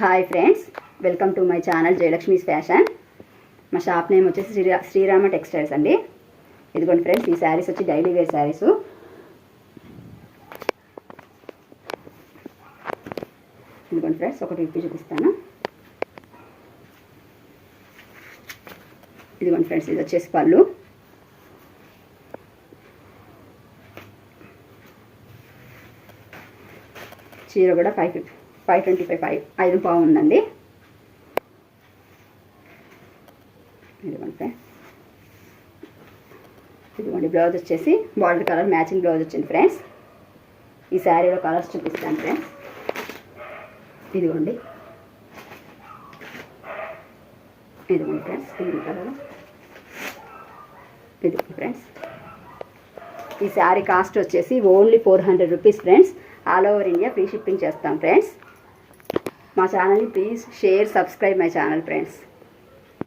Hi friends, welcome to my channel Jayalakshmi's fashion. మా shop name వచ్చేసి Srirama textiles అండి. ఇదిగోండి ఫ్రెండ్స్, ఈ శారీస్ వచ్చి డైలీ వేర్ శారీస్. ఇదిగోండి ఫ్రెండ్స్, ఒకటి విప్పి చూపిస్తాను. ఇదిగోండి ఫ్రెండ్స్, ఇది వచ్చేసి పళ్ళు. చీర కూడా 525 5.5 ఉందండి. ఇదిగోండి బ్లౌజ్ వచ్చేసి బార్డర్ కలర్ మ్యాచింగ్ బ్లౌజ్ వచ్చింది ఫ్రెండ్స్. ఈ శారీలో కలర్స్ చూపిస్తాను ఫ్రెండ్స్. ఇదిగోండి ఫ్రెండ్స్, పింక్ కలర్. ఇదిగోండి ఫ్రెండ్స్, ఈ శారీ కాస్ట్ వచ్చేసి only 400 rupees friends. All over India free shipping చేస్తాం ఫ్రెండ్స్. మా ఛానల్ని please share, subscribe my channel friends.